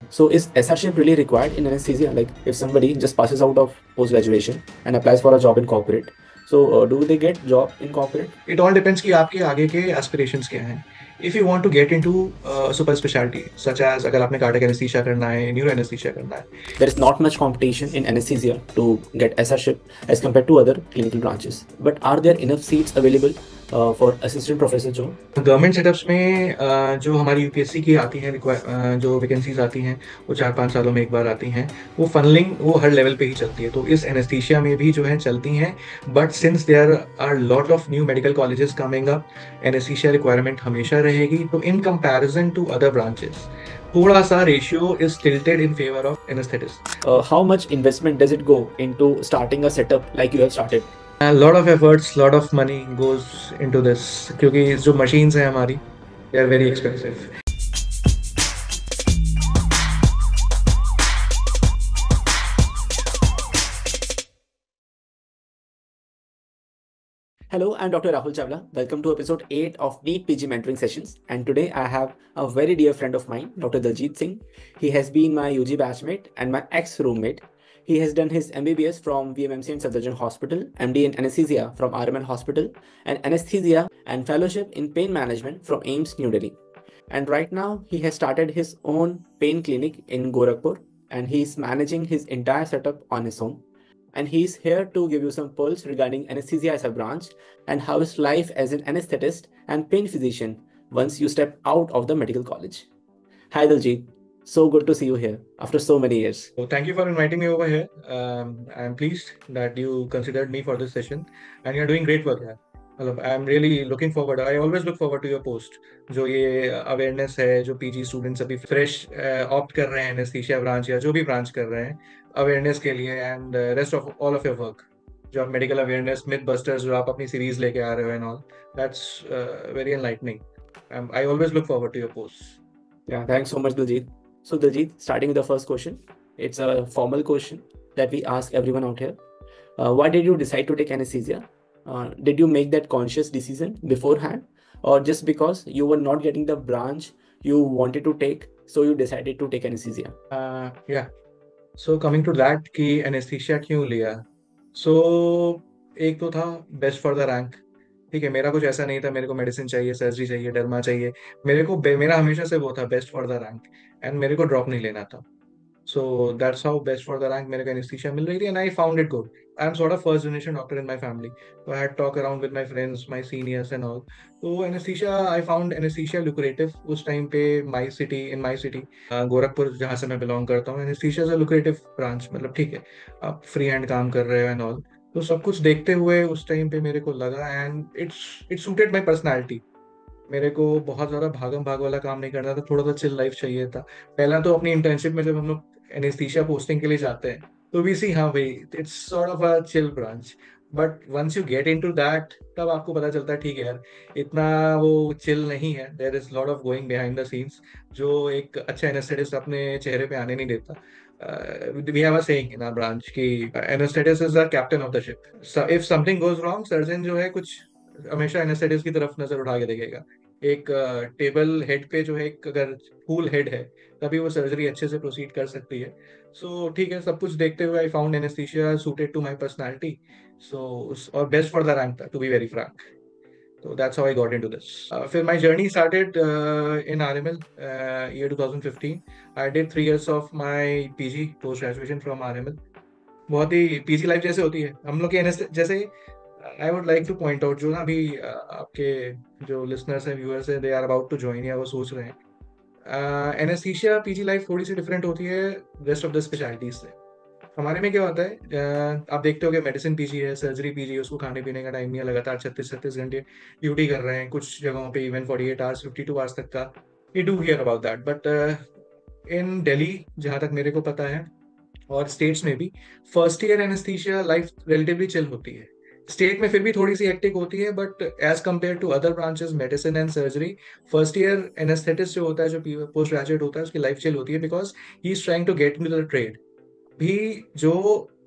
So is SRship really required in anesthesia? Like if somebody just passes out of post graduation and applies for a job in corporate, so do they get job in corporate? It all depends कि आपके आगे के aspirations क्या हैं. If you want to get into super specialty, such as अगर आपने cardiac anesthesia करना है, neuro anesthesia करना है, There is not much competition in anesthesia to get SRship as compared to other clinical branches. But are there enough seats available for assistant professor job? Government setups में जो हमारी UPSC की आती हैं जो vacancies आती हैं वो 4-5 सालों में एक बार आती हैं. वो फनलिंग वो हर लेवल पे ही चलती है, तो इस एनेस्थीसिया में भी जो है चलती हैं. But since there are lot of new medical colleges coming up, anaesthesia requirement हमेशा रहेगी. तो in comparison to other branches थोड़ा सा ratio is tilted in favour of anaesthetist. How much investment does it go into starting a setup like you have started? Lot of efforts, lot of money goes into this, क्योंकि जो machines हैं हमारी they are very expensive. Hello, I'm Dr. Rahul Chawla. Welcome to episode 8 of NEET PG Mentoring Sessions. And today I have a very dear friend of mine, Dr. Daljit Singh. He has been my UG batchmate and my ex-roommate. He has done his MBBS from VMMC and Safdarjung Hospital, MD in Anesthesia from RML Hospital, and Anesthesia and Fellowship in Pain Management from AIIMS New Delhi. And right now he has started his own pain clinic in Gorakhpur and he is managing his entire setup on his own. And he's here to give you some pearls regarding anesthesia as a branch and how is life as an anesthetist and pain physician once you step out of the medical college. Hi Daljit, so good to see you here after so many years. So thank you for inviting me over here. I'm pleased that you considered me for this session, and you're doing great work here. मतलब I'm really looking forward. I always look forward to your post. जो ये awareness है, जो PG students अभी fresh opt कर रहे हैं anesthesia branch या जो भी branch कर रहे हैं awareness के लिए, and rest of all of your work. जो आप medical awareness mythbusters जो आप अपनी series लेके आ रहे हो and all, that's very enlightening. I always look forward to your posts. Yeah, thanks so much, Daljit. So, Daljit, starting with the first question, it's a formal question that we ask everyone out here. Why did you decide to take anesthesia? Did you make that conscious decision beforehand, or just because you were not getting the branch you wanted to take, so you decided to take anesthesia? Yeah. So coming to that कि anaesthesia क्यों लिया. सो एक तो था best for the rank. ठीक है, मेरा कुछ ऐसा नहीं था मेरे को मेडिसिन चाहिए, सर्जरी चाहिए, डरमा चाहिए. मेरा हमेशा से वो था best for the rank, and मेरे को ड्रॉप नहीं लेना था. So that's how best for the rank मेरे को anesthesia मिल रही थी, and I found it good. I'm sort of first generation doctor in my family, so I had talk around with my friends, my seniors and all. So anesthesia, I found anesthesia lucrative उस time पे. My city Gorakhpur जहाँ से मैं belong करता हूँ, anesthesia is a lucrative branch. मतलब ठीक है, आप फ्री हैंड काम कर रहे हो and all. तो सब कुछ देखते हुए उस टाइम पे मेरे को लगा, and it suited my personality. मेरे को बहुत ज़्यादा भागम भाग वाला काम नहीं करना था, थोड़ा सा चिल लाइफ चाहिए था. पहला तो अपनी इंटर्नशिप में जब हम लोग एनेस्थीसिया पोस्टिंग के लिए जाते हैं तो भी सी हाँ भाई, it's sort of a chill branch. But once you get into that, तब आपको पता चलता है ठीक है यार, इतना वो चिल नहीं है. There is lot of going behind the scenes जो एक अच्छा एनेस्थेटिस्ट अपने चेहरे पे आने नहीं देता. We have a saying in our branch कि anaesthetist is the captain of the ship. If something goes wrong, surgeon जो है कुछ हमेशा एनेस्थेटिस्ट की तरफ नजर उठा के देखेगा. एक टेबल हेड पे जो है, एक अगर कूल हेड है, तभी वो सर्जरी अच्छे से प्रोसीड कर सकती है. सो ठीक है, सब कुछ देखते हुए I found anaesthesia suited to my personality. So और बेस्ट फॉर द रैंक था, to be very frank. So that's how I got into this. फिर my journey started in RML year 2015. I did 3 years of my PG post graduation from RML. बहुत ही PG life जैसे होती है हम लोग के जैसे. I would like to point out जो ना अभी आपके जो लिसनर्स हैं, व्यूअर्स हैं, they are about to join या वो सोच रहे हैं, एनेस्थीसिया पीजी लाइफ थोड़ी सी डिफरेंट होती है रेस्ट ऑफ द स्पेशलिटीज से. हमारे में क्या होता है, आप देखते हो कि मेडिसिन पीजी है, सर्जरी पीजी है, उसको खाने पीने का टाइम नहीं है, लगातार 36-36 घंटे ड्यूटी कर रहे हैं, कुछ जगहों पे इवन 48 आवर्स 52 आवर्स तक का. We do hear about that. But in Delhi जहाँ तक मेरे को पता है, और स्टेट्स में भी, first year anaesthesia life relatively chill होती है. स्टेट में फिर भी थोड़ी सी हेक्टिक होती है, but as compared to other branches medicine and surgery, first year anaesthetist जो होता है, जो पोस्ट ग्रेजुएट होता है, उसकी लाइफ चिल होती है because he is trying to get in to the trade. भी जो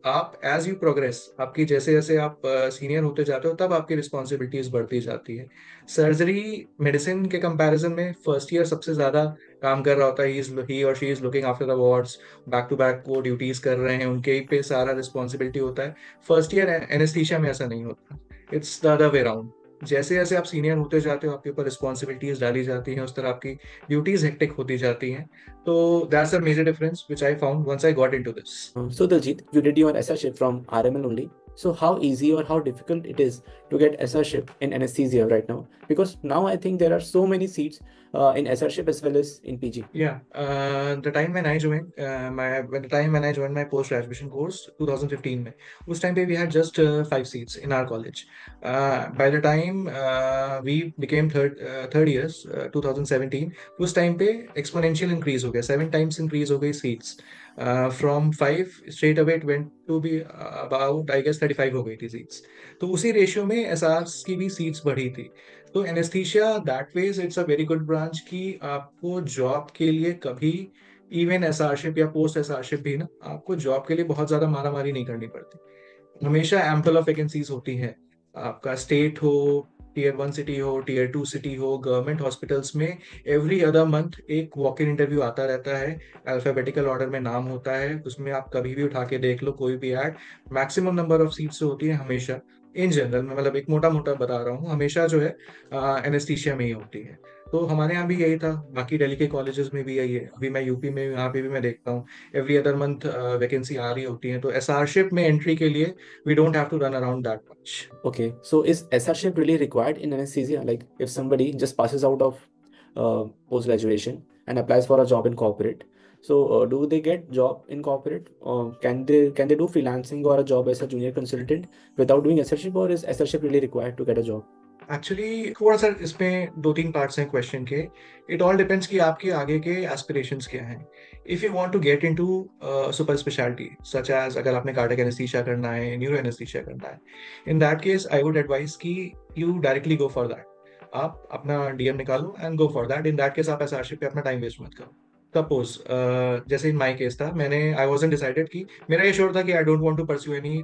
आप एज यू प्रोग्रेस, आपकी जैसे जैसे आप सीनियर होते जाते हो, तब आपकी रिस्पॉन्सिबिलिटीज बढ़ती जाती है. सर्जरी मेडिसिन के कंपैरिजन में फर्स्ट ईयर सबसे ज्यादा काम कर रहा होता है, ही और she is looking after the wards, back to back वो ड्यूटीज कर रहे हैं, उनके ही पे सारा रिस्पॉन्सिबिलिटी होता है। फर्स्ट ईयर एनेस्थीसिया में ऐसा नहीं होता, it's the other way round. जैसे जैसे आप सीनियर होते जाते हो, आपके ऊपर रिस्पॉन्सिबिलिटीज डाली जाती हैं, उस तरह आपकी ड्यूटीज हेक्टिक होती जाती हैं। तो that's a major difference which I found once I got into this. So Daljit, you did your SRship from RML only. So how easy or how difficult it is to get SRship in anesthesia right now? Because now I think there are so many seats in SRship as well as in PG. Yeah, the time when I joined the time when I joined my post graduation course 2015 में, उस time पे we had just 5 seats in our college. By the time we became third years 2017, उस time पे exponential increase हो गया, 7 times increase हो गई seats. From 5 straight away it went to be about I guess 35 हो गई थी seats. तो उसी रेशियो में एसआर्स की भी सीट्स बढ़ी थी। तो anaesthesia that ways it's a very good branch कि आपको जॉब के लिए कभी इवन एसआरशिप या पोस्ट एसआरशिप भी ना, आपको जॉब के लिए बहुत ज्यादा मारामारी नहीं करनी पड़ती। हमेशा एम्पल ऑफ वैकेंसीज होती हैं। आपका स्टेट हो, टीयर 1 सिटी हो, टीयर 2 सिटी हो, गवर्नमेंट हॉस्पिटल्स में एवरी अदर मंथ एक वॉक इन इंटरव्यू आता रहता है। अल्फाबेटिकल ऑर्डर में नाम होता है, उसमें आप कभी भी उठा के देख लो कोई भी add. Maximum number of seats होती है हमेशा, इन जनरल में, मतलब एक मोटा मोटा बता रहा हूँ, हमेशा जो है एनेस्थीसिया में ही होती है। तो हमारे यहाँ भी यही था, बाकी दिल्ली के कॉलेजेस में भी यही है। अभी मैं यूपी में, यहाँ पे भी मैं देखता हूँ एवरी अदर मंथ वैकेंसी आ रही होती है। तो एसआरशिप में एंट्री के लिए we don't have to run around that much. Okay, so is SRship really required in anesthesia? Like if somebody just passes out of post graduation and applies for a job in corporate, so do they get job in corporate? Can they do freelancing or a job as a junior consultant without doing SRship, or is SRship really required to get a job? Actually थोड़ा सा इसमें 2-3 parts हैं question के। It all depends कि आपके आगे के aspirations क्या हैं। If you want to get into super speciality such as, अगर आपने कार्डियक एनेस्थीसिया करना है, न्यूरो एनेस्थीसिया करना है, in that case I would advise कि you directly go for that. आप अपना डीएम निकालो and go for that. In that case आप एसआरशिप पे अपना टाइम वेस्ट मत करो। सपोज जैसे इन माई केस था, आई वाजंट डिसाइडेड कि मेरा ये श्योर था कि I don't want to pursue any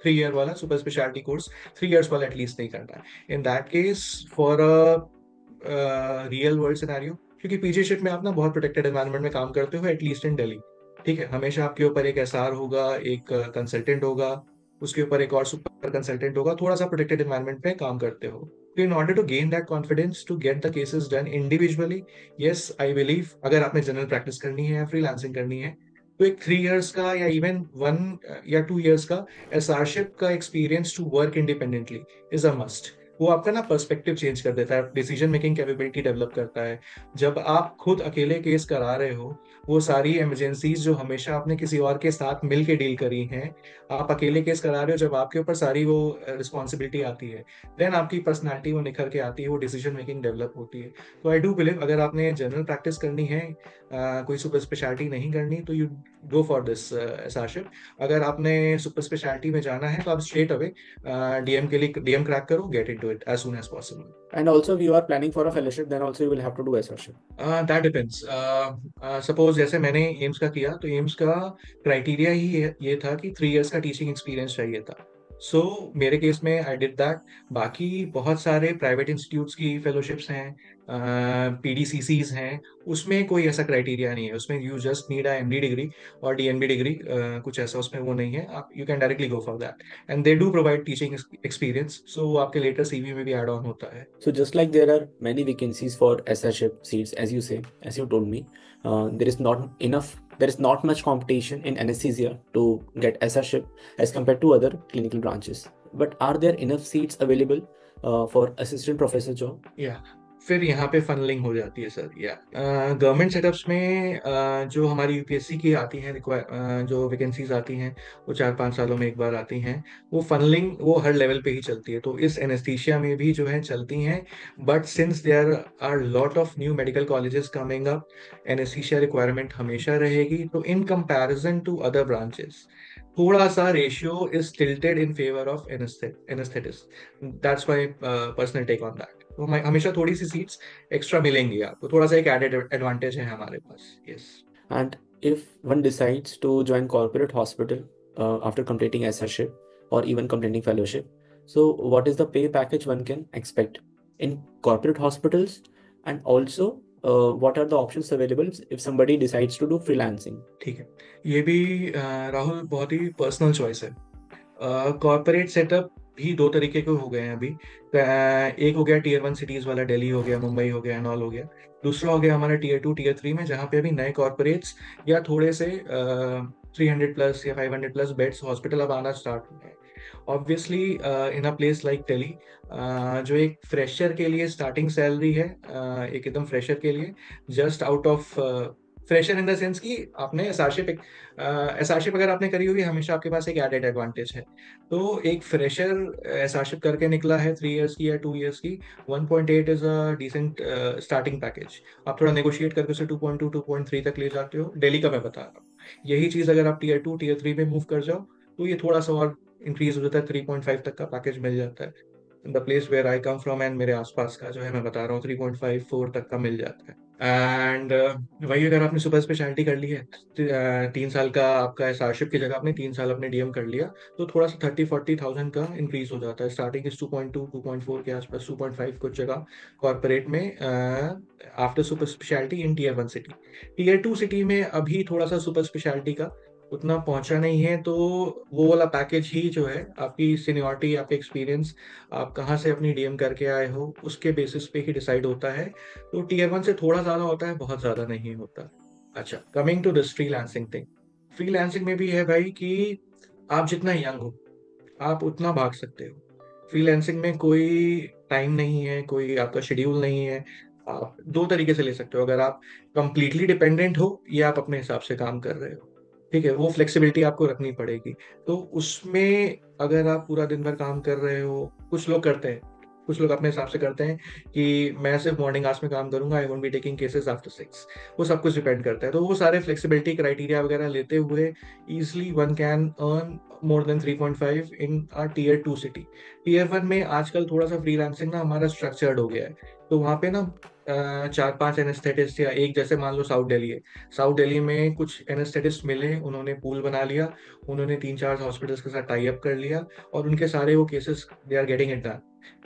3 year वाला सुपर स्पेशलिटी कोर्स, 3 इयर्स वाला एटलीस्ट नहीं करना है। In that case for a real world scenario, क्योंकि पीजी शिप में आप ना बहुत प्रोटेक्टेड एनवायरनमेंट में काम करते हो, एटलीस्ट इन दिल्ली। ठीक है, हमेशा आपके ऊपर एक एसआर होगा, एक कंसल्टेंट होगा, उसके ऊपर एक और सुपर कंसल्टेंट होगा, थोड़ा सा प्रोटेक्टेड एनवायरनमेंट में काम करते हो। तो in order to gain that confidence to get the cases done individually, yes I believe अगर आपने जनरल प्रैक्टिस करनी है, फ्रीलांसिंग करनी है, तो एक 3 इयर्स का या इवन 1 या 2 इयर्स का एसआरशिप का experience to work independently is a must. वो आपका ना पर्सपेक्टिव चेंज कर देता है, डिसीजन मेकिंग कैपेबिलिटी डेवलप करता है। जब आप खुद अकेले केस करा रहे हो, वो सारी इमरजेंसीज जो हमेशा आपने किसी और के साथ मिल के डील करी हैं, आप अकेले केस करा रहे हो, जब आपके ऊपर सारी वो रिस्पॉन्सिबिलिटी आती है, देन आपकी पर्सनैलिटी वो निखर के आती है, वो डिसीजन मेकिंग डेवलप होती है। तो आई डू बिलीव अगर आपने जनरल प्रैक्टिस करनी है, कोई सुपर स्पेशलिटी नहीं करनी, तो यू गो फॉर दिस एसआरशिप। अगर आपने सुपर स्पेशलिटी में जाना है तो आप स्ट्रेट अवे डीएम के लिए डीएम क्रैक करो, get into it as soon as possible. And also, if you are planning for a fellowship, then also you will have to do SRship. That depends. Suppose जैसे मैंने AIIMS का किया, तो AIIMS का criteria ही ये था कि 3 इयर्स का टीचिंग एक्सपीरियंस चाहिए था। सो मेरे केस में आई डिड दैट। बाकी बहुत सारे प्राइवेट इंस्टीट्यूट्स की फेलोशिप्स हैं, पीडीसीसीज हैं, उसमें कोई ऐसा क्राइटेरिया नहीं है। उसमें you just need a MD degree और डीएमडी डिग्री, कुछ ऐसा उसमें वो नहीं है। आप you can directly go for that and they do provide teaching experience, so वो आपके लेटर सीवी में भी ऐड ऑन होता है। So just like there are many vacancies for SRship seats, as you say, as you told me, there is not enough. There is not much competition in anesthesia to get SRship as compared to other clinical branches. But are there enough seats available for assistant professor job? या फिर यहाँ पे funnelling हो जाती है sir. या government setups में जो हमारी यूपीएससी की आती हैं जो वैकेंसीज आती हैं, वो 4-5 सालों में एक बार आती हैं। वो फनलिंग वो हर लेवल पे ही चलती है, तो इस एनेस्थीसिया में भी जो है चलती हैं। But since there are lot of new medical colleges coming up, anaesthesia requirement हमेशा रहेगी। तो in comparison to other branches, थोड़ा सा ratio is tilted in favour of anaesthetist. That's my personal take on that. तो हमेशा थोड़ी सी seats extra मिलेंगी आपको, थोड़ा सा एक एडेड एडवांटेज है हमारे पास। Yes. And if one decides to join corporate hospital after completing SRship or even completing fellowship, so what is the pay package one can expect in corporate hospitals? And also, what are the options available if somebody decides to do freelancing? ठीक है, ये भी राहुल बहुत ही personal choice है। Corporate setup भी दो तरीके के हो गए हैं अभी। एक हो गया टीयर 1 सिटीज वाला, दिल्ली हो गया, मुंबई हो गया, एंड ऑल हो गया। दूसरा हो गया हमारा टीयर 2 टीयर 3 में, जहाँ पे अभी नए कॉर्पोरेट्स या थोड़े से 300 प्लस या 500 प्लस बेड्स हॉस्पिटल अब आना स्टार्ट हुए हैं। Obviously in a place like Delhi, जो एक फ्रेशर के लिए स्टार्टिंग सैलरी है, एक एकदम फ्रेशर के लिए, just out of fresher in the sense कि आपने एसआरशिप अगर आपने करी हुई है, हमेशा आपके पास एक एडेड एडवांटेज है। तो एक फ्रेशर एसआरशिप करके निकला है 3 इयर्स की या 2 इयर्स की, 1.8 is a decent starting package. आप थोड़ा नेगोशिएट करके उसे 2.2 2.3 तक ले जाते हो, दिल्ली का मैं बता रहा हूँ। यही चीज अगर आप टीयर 2 टीयर 3 में मूव कर जाओ, तो ये थोड़ा सा और इंक्रीज हो जाता है, 3.5 तक का पैकेज मिल जाता है। The place where I come from and मेरे आसपास का जो है, मैं बता रहा हूँ, 3.5 4 तक का मिल जाता है। एंड वही अगर आपने सुपर स्पेशलिटी कर ली है, 3 साल का आपका एसआरशिप की जगह आपने 3 साल अपने डीएम कर लिया, तो थोड़ा सा 30-40 थाउजेंड का इंक्रीज हो जाता है। स्टार्टिंग इज 2.2 2.4 के आसपास, 2.5 कुछ जगह कॉर्पोरेट में, after super speciality in tier 1 city. Tier 2 city में अभी थोड़ा सा सुपर स्पेशलिटी का उतना पहुंचा नहीं है, तो वो वाला पैकेज ही जो है, आपकी सीनियरिटी, आपका एक्सपीरियंस, आप कहाँ से अपनी डीएम करके आए हो, उसके बेसिस पे ही डिसाइड होता है। तो टीयर 1 से थोड़ा ज्यादा होता है, बहुत ज्यादा नहीं होता। अच्छा, coming to this freelancing thing. Freelancing में भी है भाई कि आप जितना यंग हो, आप उतना भाग सकते हो। फ्रीलांसिंग में कोई टाइम नहीं है, कोई आपका शेड्यूल नहीं है। आप दो तरीके से ले सकते हो, अगर आप कंप्लीटली डिपेंडेंट हो या आप अपने हिसाब से काम कर रहे हो। ठीक है, वो फ्लेक्सिबिलिटी आपको रखनी पड़ेगी। तो उसमें अगर आप पूरा दिन भर काम कर रहे हो, कुछ लोग करते हैं, कुछ लोग अपने हिसाब से करते हैं कि मैं सिर्फ मॉर्निंग आवर्स में काम करूंगा, I won't be taking cases after 6। वो सब कुछ डिपेंड करता है। तो वो सारे फ्लेक्सिबिलिटी क्राइटेरिया वगैरह लेते हुए easily one can earn more than 3.5 in a tier 2 city. Tier 1 में आजकल थोड़ा सा फ्रीलांसिंग ना हमारा स्ट्रक्चर्ड हो गया है। तो वहाँ पे ना 4-5 एनेस्थेटिस्ट, या एक जैसे मान लो साउथ दिल्ली है, साउथ दिल्ली में कुछ एनेस्थेटिस्ट मिले, उन्होंने पूल बना लिया, उन्होंने 3-4 हॉस्पिटल्स के साथ टाई अप कर लिया, और उनके सारे वो cases they are getting it done.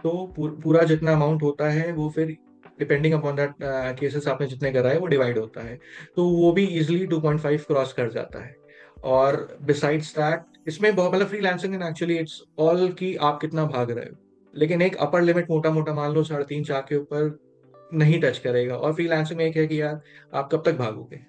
तो पूरा जितना अमाउंट होता है वो फिर डिपेंडिंग अपॉन दैट केसेस आपने जितने कराए, वो डिवाइड होता है। तो वो भी इजिली 2.5 क्रॉस कर जाता है। और बिसाइड्स दैट, इसमें बहुत मतलब freelancing in actually it's all कि आप कितना भाग रहे हो। लेकिन एक अपर लिमिट मोटा मोटा मान लो 3.5-4 के ऊपर नहीं टच करेगा। और फ्रीलांसिंग में एक है कि यार, आप कब तक भागोगे?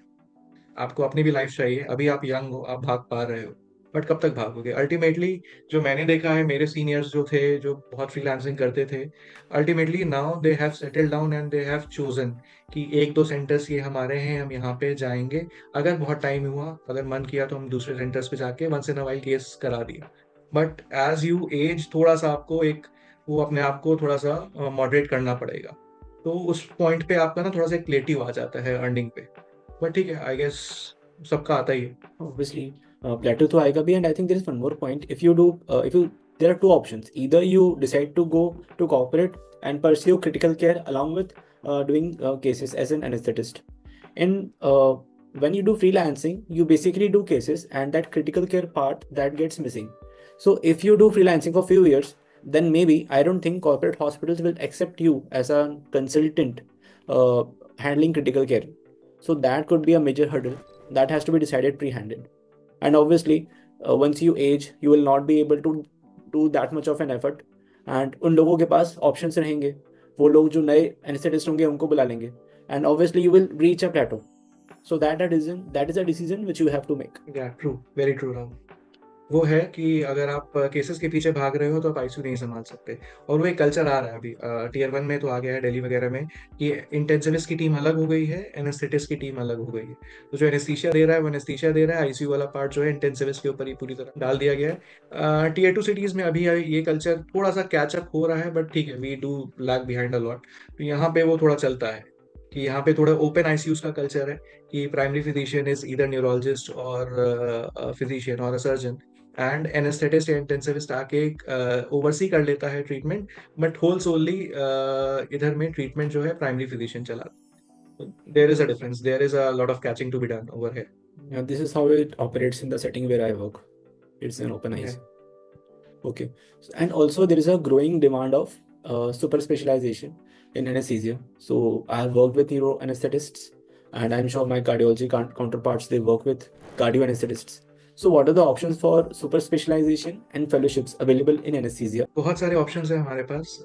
आपको अपनी भी लाइफ चाहिए। अभी आप यंग हो, आप भाग पा रहे हो, बट कब तक भागोगे अल्टीमेटली? जो मैंने देखा है, मेरे सीनियर्स जो थे, जो बहुत फ्रीलांसिंग करते थे, ultimately now they have settled down and they have chosen कि 1-2 सेंटर्स ये हमारे हैं, हम यहाँ पे जाएंगे। अगर बहुत टाइम हुआ, अगर मन किया, तो हम दूसरे सेंटर्स पे जाके once in a while case करा दिया। बट एज यू एज, थोड़ा सा आपको एक वो अपने आप को थोड़ा सा मॉडरेट करना पड़ेगा। तो उस पॉइंट पे आपका ना थोड़ा सा क्रिएटिव आ जाता है अर्निंग पे। बट ठीक है, आई गेस सबका आता ही है। Obviously, plateau to आएगा भी, and I think there is one more point. If you there are two options. Either you decide to go to corporate and pursue critical care along with doing cases as an anesthetist. And when you do freelancing, you basically do cases, and that critical care part that gets missing. So if you do freelancing for few years, then maybe I don't think corporate hospitals will accept you as a consultant uh, handling critical care. So that could be a major hurdle that has to be decided pre-handed. And obviously, once you age, you will not be able to do that much of an effort. And उन लोगों के पास options रहेंगे, वो लोग जो नए anaesthetist होंगे उनको बुला लेंगे, and obviously you will reach a plateau. So that is a decision which you have to make. या ट्रू, वेरी ट्रू राहुल। वो है कि अगर आप केसेस के पीछे भाग रहे हो, तो आप आईसीयू नहीं संभाल सकते। और वो एक कल्चर आ रहा है अभी टीयर 1 में, तो आ गया है दिल्ली वगैरह में, कि इंटेंसिविस्ट की टीम अलग हो गई है, एनेस्थेटिस्ट की टीम अलग हो गई है। तो जो एनेस्थीसिया दे रहा है वो एनेस्थीसिया दे रहा है, आईसीयू वाला पार्ट जो है इंटेंसिविस्ट के ऊपर ही पूरी तरह डाल दिया गया है। टीयर 2 सिटीज में अभी ये कल्चर थोड़ा सा कैचअप हो रहा है, बट ठीक है, we do lag behind a lot. तो यहाँ पे वो थोड़ा चलता है कि यहाँ पे थोड़ा ओपन आईसीयूज का कल्चर है, कि प्राइमरी फिजिशियन इज इधर न्यूरोलॉजिस्ट और फिजिशियन और सर्जन, एंड एनेस्थेटिस्ट या इंटेंसिविस्ट आके ओवरसी कर लेता है ट्रीटमेंट। बट होल सोली इधर में ट्रीटमेंट जो है प्राइमरी फिजिशियन चला। There is a difference, there is a lot of catching to be done over here. Yeah, this is how it operates in the setting where I work. It's an open IC. Okay. And also there is a growing demand of super specialization. in anesthesia. So I have worked with neuro anesthetists, and I'm sure my cardiology counterparts they work with cardio anesthetists. So what are the options for super specialization and fellowships available in anesthesia? बहुत सारे options हैं हमारे पास।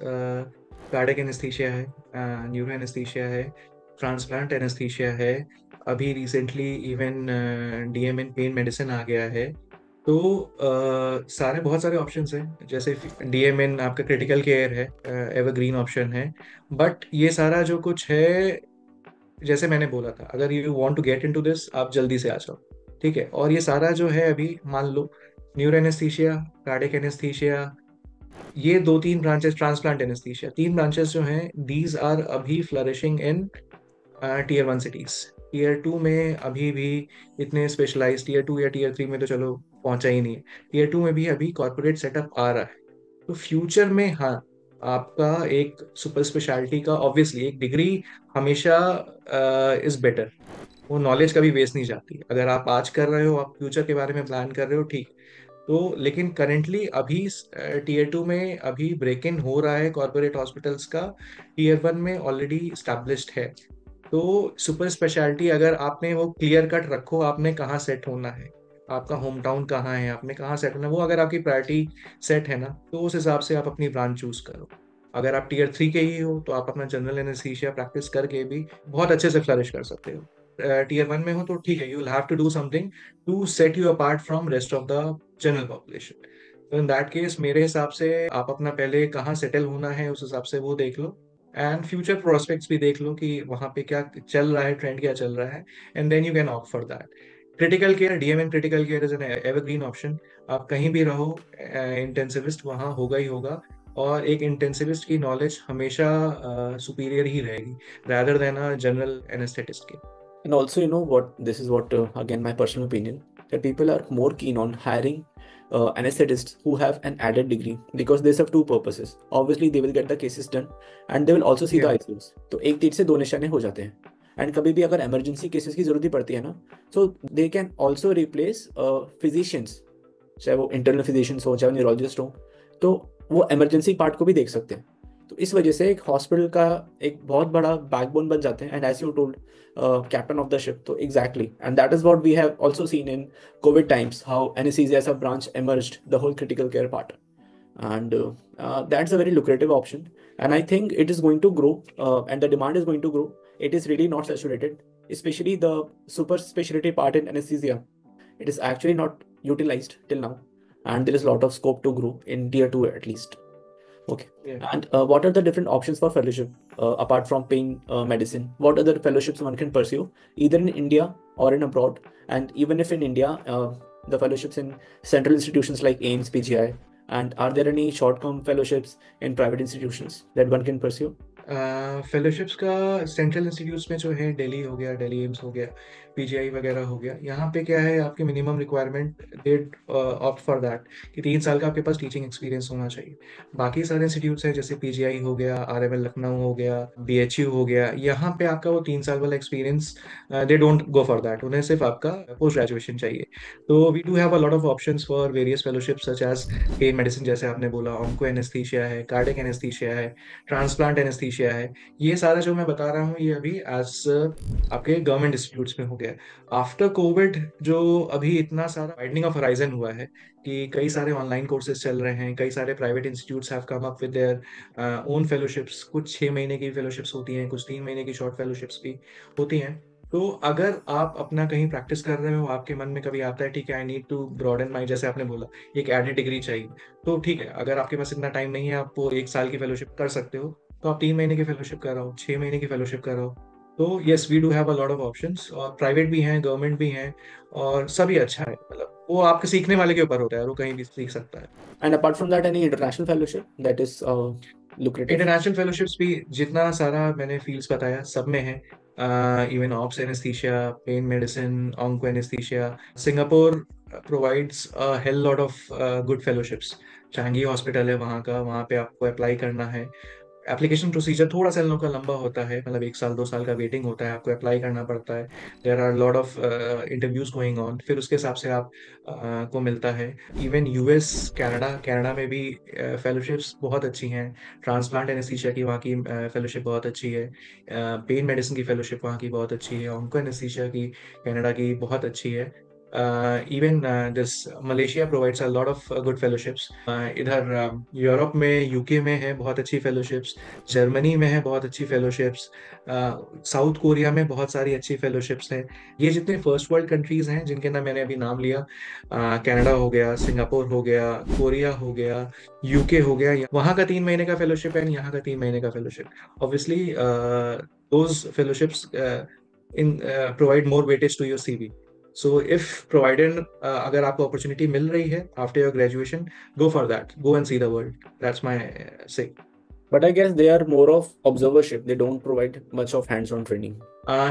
Cardiac anaesthesia है, neuro anaesthesia है, transplant anaesthesia है, अभी recently even DMN pen medicine आ गया है। तो सारे बहुत सारे ऑप्शंस हैं, जैसे डीएमएन आपका क्रिटिकल केयर है, एवरग्रीन ऑप्शन है। बट ये सारा जो कुछ है, जैसे मैंने बोला था, अगर you want to get into this, आप जल्दी से आ जाओ, ठीक है। और ये सारा जो है अभी मान लो न्यूरो एनेस्थीसिया, कार्डियक एनेस्थीसिया, ये दो तीन ब्रांचेस, ट्रांसप्लांट एनेस्थीसिया, तीन ब्रांचेस जो हैं, दीज आर अभी flourishing in tier 1 cities. Tier 2 में अभी भी इतने स्पेशलाइज, टीयर 2 या टीयर 3 में तो चलो पहुंचा ही नहीं है। टीयर 2 में भी अभी कॉर्पोरेट सेटअप आ रहा है। तो फ्यूचर में हाँ, आपका एक सुपर स्पेशलिटी का ऑब्वियसली एक डिग्री हमेशा इज बेटर। वो नॉलेज कभी वेस्ट नहीं जाती। अगर आप आज कर रहे हो, आप फ्यूचर के बारे में प्लान कर रहे हो, ठीक। तो लेकिन करेंटली अभी टीयर 2 में अभी ब्रेक इन हो रहा है कॉर्पोरेट हॉस्पिटल्स का, टीयर 1 में ऑलरेडी स्टैब्लिश्ड है। तो सुपर स्पेशलिटी अगर आपने वो क्लियर कट रखो, आपने कहाँ सेट होना है, आपका होम टाउन कहाँ है, आपने कहाँ सेट होना है, वो अगर आपकी प्रायोरिटी सेट है ना, तो उस हिसाब से आप अपनी ब्रांच चूज करो। अगर आप टीयर 3 के ही हो, तो आप अपना जनरल एनेस्थीसिया प्रैक्टिस करके भी बहुत अच्छे से फ्लरिश कर सकते हो। टीयर 1 में हो तो ठीक है, you will have to do something to set you apart from rest of the general population. तो इन दैट केस मेरे हिसाब से आप अपना पहले कहाँ सेटल होना है, उस हिसाब से वो देख लो। एंड फ्यूचर प्रोस्पेक्ट्स भी देख लो कि वहाँ पे क्या चल रहा है, ट्रेंड क्या चल रहा है, and then you can opt for that. Critical care, DM in critical care is an evergreen option. आप कहीं भी रहो, इंटेंसिविस्ट वहाँ होगा ही होगा। और एक इंटेंसिविस्ट की नॉलेज हमेशा सुपीरियर ही रहेगी rather than a general anesthetist की। And also, you know what, this is what, again, my personal opinion, that people are more keen on hiring anesthetists who have an added degree because they serve two purposes. Obviously, they will get the cases done and they will also see the Yeah. ICUs. तो एक तीर से दो निशाने हो जाते हैं। And कभी भी अगर इमरजेंसी केसेस की जरूरत ही पड़ती है ना, so they can also replace physicians, चाहे वो इंटरनल फिजिशियंस हो चाहे वो न्यूरोलॉजिस्ट हो, तो वो इमरजेंसी पार्ट को भी देख सकते हैं। तो इस वजह से एक हॉस्पिटल का एक बहुत बड़ा बैकबोन बन जाते हैं, and as you told, captain of the ship. So exactly, and that is what we have also seen in COVID times, how anesthesia as a branch emerged, the whole critical care part, and that's a very lucrative option. And I think it is going to grow, and the demand is going to grow. It is really not saturated, especially the super specialty part in anesthesia. It is actually not utilized till now, and there is a lot of scope to grow in tier 2 at least. Okay. Yeah. And what are the different options for fellowship apart from pain medicine? What other fellowships one can pursue either in India or in abroad? And even if in India, the fellowships in central institutions like AIMS, PGI, and are there any short-term fellowships in private institutions that one can pursue? Fellowships का central institutes में जो है, दिल्ली हो गया, Delhi AIIMS हो गया, PGI वगैरह हो गया, यहाँ पे क्या है, आपकी minimum requirement they opt for that कि 3 साल का आपके पास टीचिंग एक्सपीरियंस होना चाहिए। बाकी सारे इंस्टीट्यूट्स हैं, जैसे पीजीआई हो गया, आरएमएल लखनऊ हो गया, बीएचयू हो गया, यहाँ पे आपका वो 3 साल वाला experience, they don't go for that, उन्हें सिर्फ आपका पोस्ट ग्रेजुएशन चाहिए। तो we do have a lot of options for various fellowships such as pain medicine, जैसे आपने बोला, ऑन्को एनेस्थीसिया है, कार्डियक एनेस्थीसिया है, ट्रांसप्लांट एनेस्थीसिया है। ये सारा जो मैं बता रहा हूँ, ये अभी एज आपके गवर्नमेंट इंस्टीट्यूट्स में हो गया। आफ्टर कोविड जो अभी इतना सारा वाइडनिंग ऑफ हराइजन हुआ है कि कई सारे ऑनलाइन कोर्सेज चल रहे हैं, कई सारे private institutes have come up with their own fellowships. कुछ 6 महीने की फेलोशिप्स होती हैं, कुछ 3 महीने की शॉर्ट फेलोशिप्स भी होती हैं। तो अगर आप अपना कहीं प्रैक्टिस कर रहे हो, आपके मन में कभी आता है ठीक है, आई नीड टू ब्रॉडन माई, जैसे आपने बोला एक एडेड डिग्री चाहिए, तो ठीक है, अगर आपके पास इतना टाइम नहीं है, आप वो 1 साल की फेलोशिप कर सकते हो, तो आप 3 महीने की फेलोशिप कर रहे हो, 6 महीने की फेलोशिप कर रहे हो। तो yes, we do have a lot of options, और प्राइवेट भी हैं, गवर्नमेंट भी हैं, और सभी अच्छा है। मतलब वो आपके सीखने वाले के ऊपर होता है, वो कहीं भी सीख सकता है। And apart from that, any international fellowship that is lucrative? International fellowships भी जितना सारा मैंने फील्ड्स बताया, सब में है। Even ops anaesthesia, pen medicine, onco anaesthesia, Singapore provides a hello lot of good fellowships. Changi hospital है वहाँ का, वहाँ पे आपको अप्लाई करना है। एप्लीकेशन प्रोसीजर थोड़ा सा इन लोगों का लंबा होता है, मतलब 1 साल 2 साल का वेटिंग होता है, आपको अप्लाई करना पड़ता है। There are lot of interviews going on, फिर उसके हिसाब से आप को मिलता है। इवन यूएस, कनाडा, कनाडा में भी फेलोशिप्स बहुत अच्छी हैं। ट्रांसप्लांट एनेस्थीसिया की वहाँ की फेलोशिप बहुत अच्छी है। पेन मेडिसिन की फेलोशिप वहाँ की बहुत अच्छी है। ऑन्को एनेस्थीसिया की कनाडा की बहुत अच्छी है। Even this Malaysia provides a lot of good fellowships. इधर यूरोप में, यूके में है बहुत अच्छी फेलोशिप्स। जर्मनी में है बहुत अच्छी फेलोशिप्स। साउथ कोरिया में बहुत सारी अच्छी फेलोशिप्स हैं। ये जितने फर्स्ट वर्ल्ड कंट्रीज हैं जिनके ना मैंने अभी नाम लिया, कनाडा हो गया, सिंगापुर हो गया, कोरिया हो गया, यूके हो गया, वहाँ का 3 महीने का फेलोशिप है, यहाँ का 3 महीने का fellowship. Obviously those fellowships in provide more weightage to your CV. So if provided, अगर आपको अपॉर्चुनिटी मिल रही है after your graduation, go for that, go and see the world. That's my say. But I guess they are more of observership. They don't provide much of hands-on training.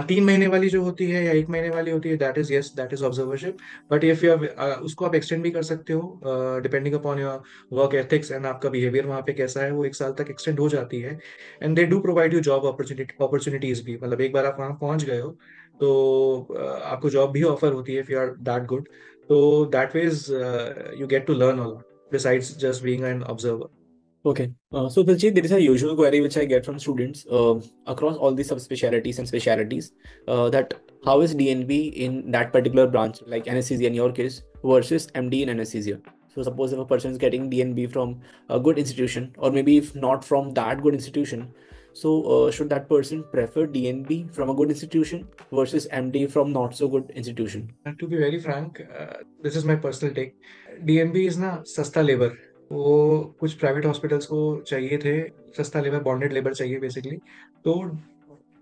3 महीने वाली जो होती है या 1 महीने वाली होती है, that is, yes, that is observership. But if you उसको आप एक्सटेंड भी कर सकते हो, depending upon your work ethics and आपका बिहेवियर वहाँ पे कैसा है, वो 1 साल तक एक्सटेंड हो जाती है। And they do provide you job opportunities भी, मतलब एक बार आप वहाँ पहुँच गए हो तो आपको जॉब भी ऑफर होती है if you are that good. तो that ways you get to learn all besides just being an observer. Okay. So Diljit, there is a usual query which I get from students across all the subspecialties and specialties that how is DNB in that particular branch, like anesthesia in your case, versus MD in anesthesia. So suppose if a person is getting DNB from a good institution, or maybe if not from that good institution, so should that person prefer DNB from a good institution versus MD from not so good institution? To be very frank, this is my personal take. DNB is ना सस्ता labour. वो कुछ private hospitals को चाहिए थे, सस्ता labour, bonded labour चाहिए basically. तो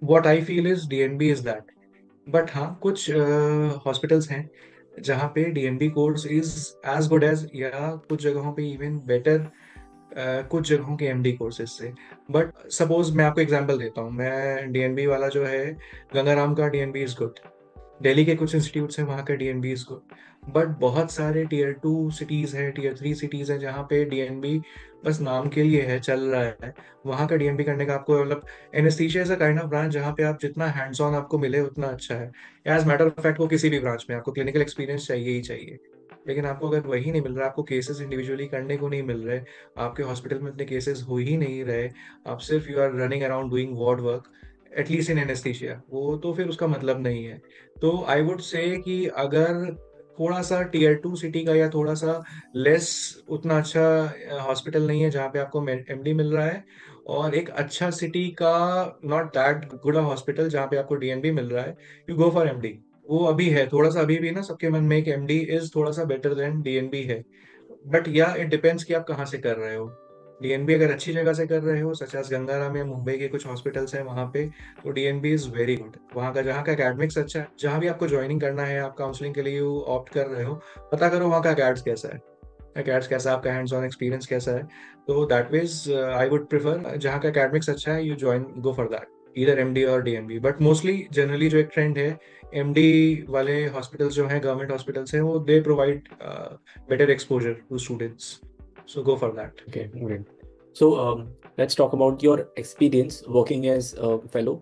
what I feel is DNB is that. But हाँ, कुछ हॉस्पिटल्स हैं जहाँ पे DNB course is as good as, या कुछ जगहों पे इवन बेटर कुछ जगहों के एमडी कोर्सेज से। बट सपोज मैं आपको एग्जांपल देता हूँ, मैं डीएनबी वाला जो है, गंगाराम का डीएनबी इज गुड। दिल्ली के कुछ इंस्टीट्यूट्स हैं वहाँ का डीएनबी को, बट बहुत सारे टीयर 2 सिटीज हैं, टीयर 3 सिटीज हैं जहाँ पे डीएनबी बस नाम के लिए है, चल रहा है। वहाँ का डीएनबी करने का आपको, मतलब anaesthesia is a kind of branch जहाँ पे आप जितना हैंड्स ऑन आपको मिले उतना अच्छा है। एज मैटर ऑफ फैक्ट, वो किसी भी ब्रांच में आपको क्लिनिकल एक्सपीरियंस चाहिए ही चाहिए। लेकिन आपको अगर वही नहीं मिल रहा, आपको केसेस इंडिविजुअली करने को नहीं मिल रहे, आपके हॉस्पिटल में इतने केसेस हो ही नहीं रहे, आप सिर्फ you are running around doing ward work, at least in anaesthesia, वो तो फिर उसका मतलब नहीं है। तो आई वुड से कि अगर थोड़ा सा टीयर 2 सिटी का, या थोड़ा सा लेस, उतना अच्छा हॉस्पिटल नहीं है जहाँ पे आपको एमडी मिल रहा है, और एक अच्छा सिटी का, नॉट दैट गुड हॉस्पिटल जहाँ पे आपको डीएनबी मिल रहा है, यू गो फॉर एमडी। वो अभी है थोड़ा सा, अभी भी ना सबके मन में एक एमडी इज थोड़ा सा बेटर देन डीएनबी है। बट या इट डिपेंड्स कि आप कहाँ से कर रहे हो। डीएनबी अगर अच्छी जगह से कर रहे हो, सच एज गंगाराम या मुंबई के कुछ हॉस्पिटल्स हैं वहाँ पे, तो डीएनबी इज वेरी गुड। वहाँ का, जहाँ का एकेडमिक्स अच्छा है, जहाँ भी आपको ज्वाइनिंग करना है, आप काउंसलिंग के लिए ऑप्ट कर रहे हो, पता करो वहाँ का एकेड्स कैसा है, एकेड्स कैसा, आपका हैंड्स ऑन एक्सपीरियंस कैसा है। तो that ways I would prefer, जहाँ का एकेडमिक्स अच्छा है, you join, go for that, इधर एमडी और डीएनबी। बट मोस्टली जनरली जो एक ट्रेंड है, एमडी वाले हॉस्पिटल्स जो हैं, गवर्नमेंट हॉस्पिटल्स हैं, वो they provide better exposure to students, so go for that. Okay, great. So let's talk about your experience working as a fellow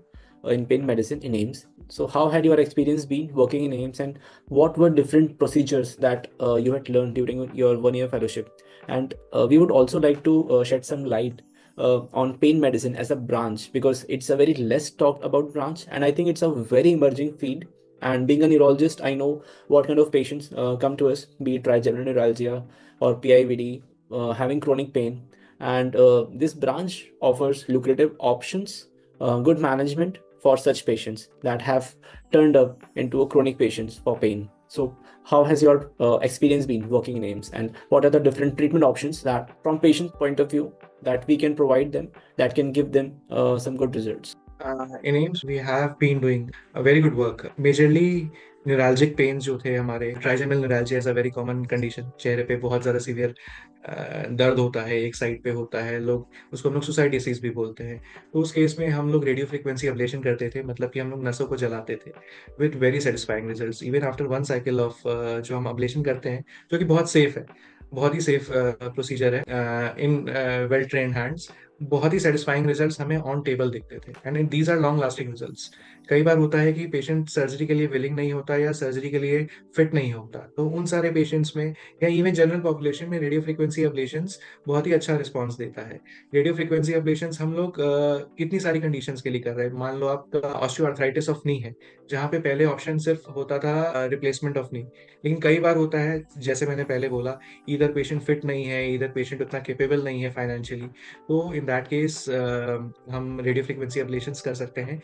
in pain medicine in AIMS. So how had your experience been working in AIMS, and what were different procedures that you had learned during your 1 year fellowship? And we would also like to shed some light on pain medicine as a branch, because it's a very less talked about branch, and I think it's a very emerging field. And being a neurologist, I know what kind of patients come to us, be it trigeminal neuralgia or PIVD, having chronic pain, and this branch offers lucrative options, good management for such patients that have turned up into a chronic patients for pain. So how has your experience been working in AIMS, and what are the different treatment options that from patient point of view that we can provide them that can give them some good results? In AIMS we have been doing a very good work, majorly neuralgic pains जो थे हमारे। Trigeminal neuralgia is a very common condition, चेहरे पे बहुत ज़्यादा severe दर्द होता है, एक साइड पे होता है, लोग उसको, हम लोग सुसाइड डिसीज भी बोलते हैं। तो उस केस में हम लोग रेडियो फ्रिक्वेंसी अब्लेशन करते थे, मतलब कि हम लोग नसों को जलाते थे, with very satisfying results even after 1 cycle of जो हम अब्लेशन करते हैं, जो कि बहुत सेफ है। बहुत ही सेफ प्रोसीजर है, इन वेल ट्रेन्ड हैंड्स। बहुत ही सेटिस्फाइंग रिजल्ट्स हमें ऑन टेबल दिखते थे, and these are long lasting results. कई बार होता है कि पेशेंट सर्जरी के लिए विलिंग नहीं होता या सर्जरी के लिए फिट नहीं होता, तो उन सारे पेशेंट्स में या इवन जनरल पॉपुलेशन में रेडियो फ्रिक्वेंसी अब्लेशंस बहुत ही अच्छा रिस्पॉन्स देता है। रेडियो फ्रिक्वेंसी अब्लेशंस हम लोग कितनी सारी कंडीशंस के लिए कर रहे हैं। मान लो आपका ऑस्टियोआर्थराइटिस ऑफ नी है, जहाँ पे पहले ऑप्शन सिर्फ होता था रिप्लेसमेंट ऑफ नी, लेकिन कई बार होता है, जैसे मैंने पहले बोला, इधर पेशेंट फिट नहीं है, इधर पेशेंट उतना केपेबल नहीं है फाइनेंशियली, तो इन दैट केस हम रेडियो फ्रिक्वेंसी अब्लेशंस कर सकते हैं,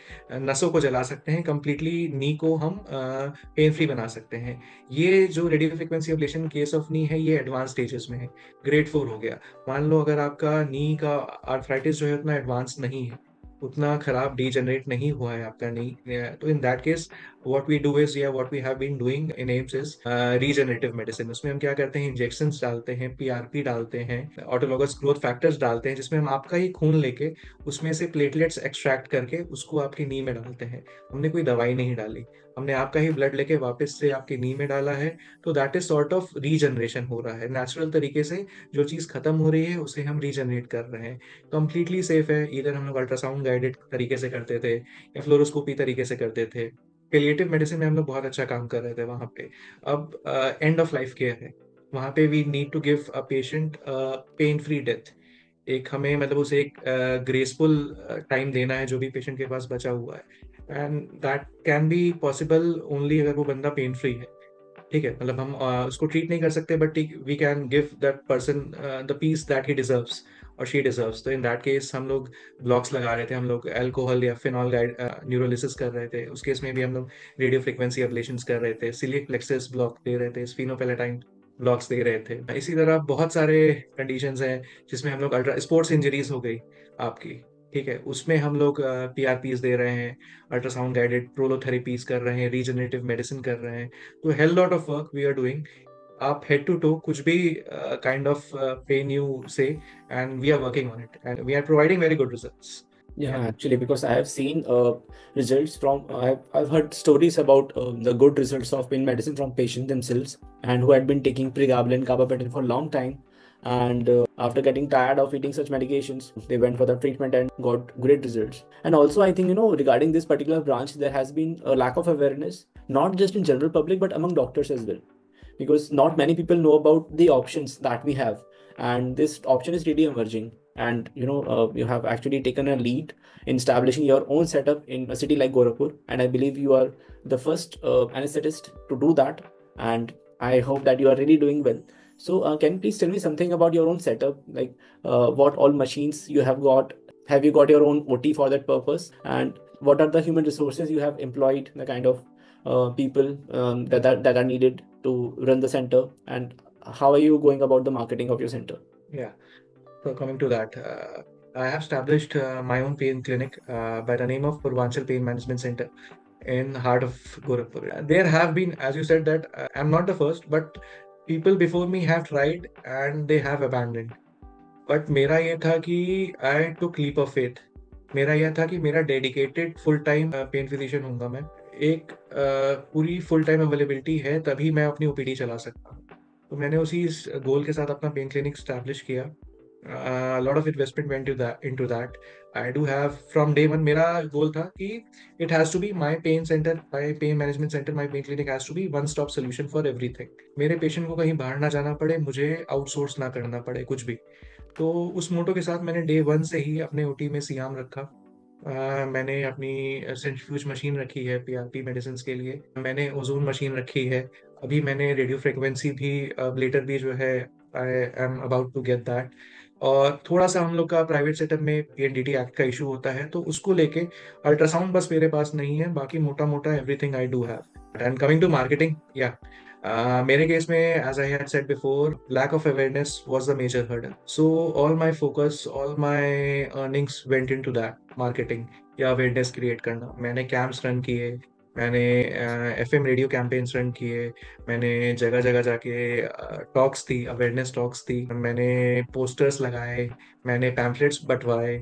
नसों को जला सकते हैं, कंप्लीटली नी को हम पेन फ्री बना सकते हैं। ये जो radio frequency oblation case of नी है, ये एडवांस स्टेजेस में है, ग्रेड 4 हो गया। मान लो अगर आपका नी का आर्थराइटिस जो है उतना एडवांस नहीं है, उतना खराब डीजनरेट नहीं हुआ है आपका नी, तो in that case what we do is, या what we have been doing in AIIMS is regenerative medicine. उसमें हम क्या करते हैं, इंजेक्शंस डालते हैं, पीआरपी डालते हैं, ऑटोलॉगस ग्रोथ फैक्टर्स डालते हैं, जिसमें हम आपका ही खून लेके उसमें से प्लेटलेट्स एक्सट्रैक्ट करके उसको आपकी नी में डालते हैं। हमने कोई दवाई नहीं डाली, हमने आपका ही ब्लड लेके वापस से आपकी नी में डाला है। तो that is sort of regeneration हो रहा है, नेचुरल तरीके से जो चीज़ खत्म हो रही है उसे हम रीजनरेट कर रहे हैं। कंप्लीटली सेफ है। इधर हम लोग अल्ट्रासाउंड गाइडेड तरीके से करते थे या फ्लोरोस्कोपी तरीके से करते थे। पेलिएटिव मेडिसिन में हम लोग बहुत अच्छा काम कर रहे थे वहाँ पे। अब एंड ऑफ लाइफ केयर है, वहाँ पे we need to give a patient pain free death. एक हमें मतलब उसे एक ग्रेसफुल टाइम देना है जो भी पेशेंट के पास बचा हुआ है, and that can be possible only अगर वो बंदा पेन फ्री है। ठीक है, मतलब हम उसको ट्रीट नहीं कर सकते, but we can give that person the peace that he deserves और शी डिजर्व्स। तो इन दैट केस हम लोग ब्लॉक्स लगा रहे थे, हम लोग अल्कोहल या फिनॉल गाइड न्यूरोलिसिस कर रहे थे। उस केस में भी हम लोग रेडियो फ्रिक्वेंसी अब्लेशंस कर रहे थे, सिलिक प्लेक्सस ब्लॉक दे रहे थे, स्फीनोपेलेटाइन ब्लॉक्स दे रहे थे। इसी तरह बहुत सारे कंडीशंस हैं जिसमें हम लोग अल्ट्रा स्पोर्ट्स इंजरीज हो गई आपकी, ठीक है, उसमें हम लोग पीआरपीज दे रहे हैं, अल्ट्रासाउंड गाइडेड प्रोलोथेरेपीज कर रहे हैं, रीजनरेटिव मेडिसिन कर रहे हैं। तो hell lot of work we are doing. आप हेड टू टो कुछ भी kind of pain you say, and we are working on it and we are providing very good results. Yeah, actually, because I have seen results from, I've heard stories about the good results of pain medicine from patients themselves and who had been taking pregabalin, gabapentin for a long time. And after getting tired of eating such medications, they went for the treatment and got great results. And also, I think, regarding this particular branch, there has been a lack of awareness, not just in general public, but among doctors as well, because not many people know about the options that we have, and this option is really emerging. And you have actually taken a lead in establishing your own setup in a city like Gorakhpur, and I believe you are the first anesthetist to do that, and I hope that you are really doing well. So can you please tell me something about your own setup, like what all machines you have got? Have you got your own OT for that purpose? And what are the human resources you have employed, the kind of people that are needed to run the center, and how are you going about the marketing of your center? Yeah, so coming to that, I have established my own pain clinic by the name of Purvanchal Pain Management Center in heart of Gorakhpur. There have been, as you said, that I'm not the first, but people before me have tried and they have abandoned. But मेरा ये था कि I took leap of faith. मेरा यह था कि मेरा dedicated full time pain physician होऊंगा मैं। एक पूरी फुल टाइम अवेलेबिलिटी है तभी मैं अपनी ओपीडी चला सकता हूँ। तो मैंने उसी गोल के साथ अपना पेन क्लिनिक स्टैब्लिश किया। Lot of investment went into that. I do have from day one मेरा गोल था कि it has to be my pain centre, my pain management centre, my pain clinic has to be one stop solution for everything. मेरे patient को कहीं बाहर ना जाना पड़े, मुझे आउटसोर्स ना करना पड़े कुछ भी। तो उस मोटो के साथ मैंने डे वन से ही अपने ओटी में सियाम रखा। मैंने अपनी सेंट्रीफ्यूज मशीन रखी है पीआरपी मेडिसिन के लिए, मैंने ओजोन मशीन रखी है, अभी मैंने रेडियो फ्रिक्वेंसी भी ब्लेटर भी जो है, I am about to get that. और थोड़ा सा हम लोग का प्राइवेट सेटअप में पीएनडीटी एक्ट का इशू होता है, तो उसको लेके अल्ट्रासाउंड बस मेरे पास नहीं है, बाकी मोटा मोटा everything I do have. And coming to marketing, या मेरे केस में, as I had said before, lack of awareness was the major hurdle. So all my focus, all my earnings went into that marketing या awareness create करना। मैंने camps run किए, मैंने FM radio campaigns run किए, मैंने जगह जगह जाके टॉक्स थी, अवेयरनेस टॉक्स थी, मैंने पोस्टर्स लगाए, मैंने पैम्फलेट्स बंटवाए,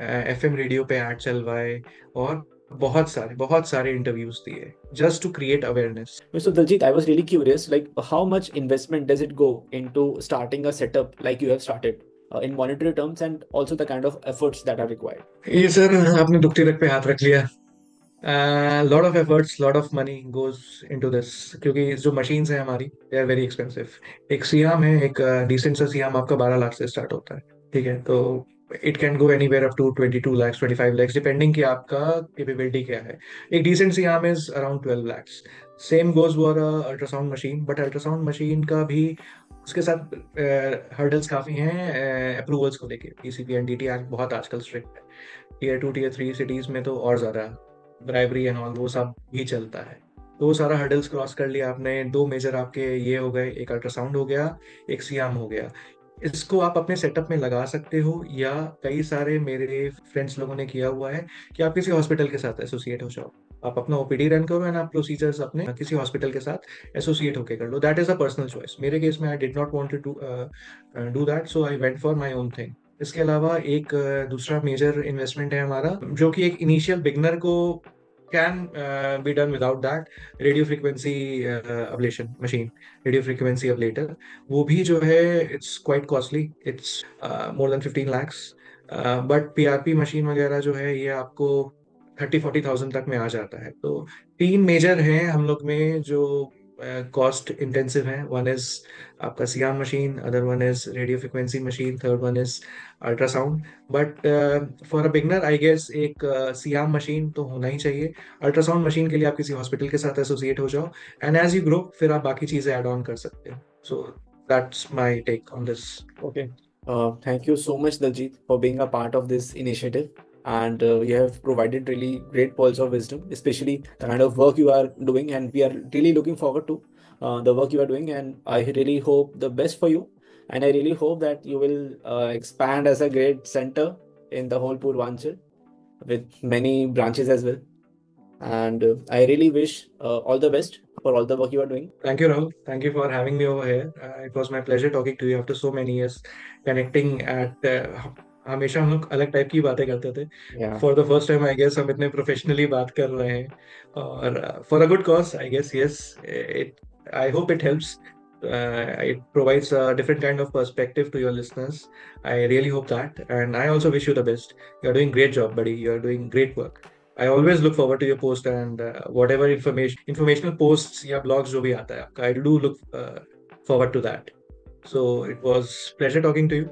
एफएम रेडियो पे ऐड चलवाए, और बहुत सारे इंटरव्यूज दिए just to create awareness. So Daljit, I was really curious, like how much investment does it go into starting a setup like you have started, in monetary terms and also the kind of efforts that are required? ये sir आपने दुखती रग पे हाथ रख लिया। Lot of efforts, lot of money goes into this, क्योंकि जो machines हैं हमारी दे आर वेरी एक्सपेंसिव। एक सियाम है, एक डिसेंट सा सियाम आपका 12 लाख से स्टार्ट होता है। ठीक है, तो it can go anywhere up to 22 lakhs, 25 lakhs, depending कि आपका कैपेबिलिटी क्या है। एक decent C-arm is around 12 lakhs। Same goes for ultrasound machine, but ultrasound machine का भी उसके साथ हर्डल्स काफी हैं अप्रूवल्स को लेके। पीसीपी एंड डीटी एक्ट बहुत आजकल स्ट्रिक्ट है। टीयर 2 टीयर 3 सिटीज में तो और ज्यादा ब्राइबरी एंड ऑल वो सब भी चलता है। तो वो सारा हर्डल्स क्रॉस कर लिया आपने। दो मेजर आपके ये हो गए, एक अल्ट्रासाउंड हो गया, एक सियाम हो गया। इसको आप अपने सेटअप में लगा सकते हो, या कई सारे मेरे फ्रेंड्स लोगों ने किया हुआ है कि आप किसी हॉस्पिटल के साथ एसोसिएट हो जाओ। आप अपना ओपीडी रन करो एंड आप प्रोसीजर्स अपने किसी हॉस्पिटल के साथ एसोसिएट होके कर लो। That is a personal choice. मेरे केस में I did not want to do that, so I went for my own thing. इसके अलावा एक दूसरा मेजर इन्वेस्टमेंट है हमारा, जो कि एक इनिशियल बिगनर को can be done without that, radio frequency ablation machine, radio frequency ablator. वो भी जो है it's quite costly, it's more than 15 lakhs। But PRP machine वगैरह जो है ये आपको 30-40 thousand तक में आ जाता है। तो तीन मेजर हैं हम लोग में जो कॉस्ट इंटेंसिव हैं। वन इज आपका C-arm machine, other one is radio frequency machine, third one is ultrasound. But for a beginner I guess एक सियाम मशीन तो होना ही चाहिए। अल्ट्रासाउंड मशीन के लिए आप किसी हॉस्पिटल के साथ एसोसिएट हो जाओ, एंड एज यू ग्रो फिर आप बाकी चीजें ऐड ऑन कर सकते हो। So that's my take on this. Okay. Thank you so much, Daljit, for being a part of this initiative. And you have provided really great pearls of wisdom, especially the kind of work you are doing. And we are really looking forward to the work you are doing. And I really hope the best for you. And I really hope that you will expand as a great center in the whole Purvanchal with many branches as well. And I really wish all the best for all the work you are doing. Thank you, Rahul. Thank you for having me over here. It was my pleasure talking to you after so many years, connecting at हमेशा हम लोग अलग type की बातें करते थे। Yeah. For the first time I guess हम इतने प्रोफेशनली बात कर रहे हैं, और for a good cause I guess. Yes, it I hope it helps, it provides a different kind of perspective to your listeners. I really hope that, and I also wish you the best. You're doing great job, buddy. You're doing great work. I always look forward to your post, and whatever informational posts या blogs जो भी आता है आपका, I do look forward to that. So it was pleasure talking to you.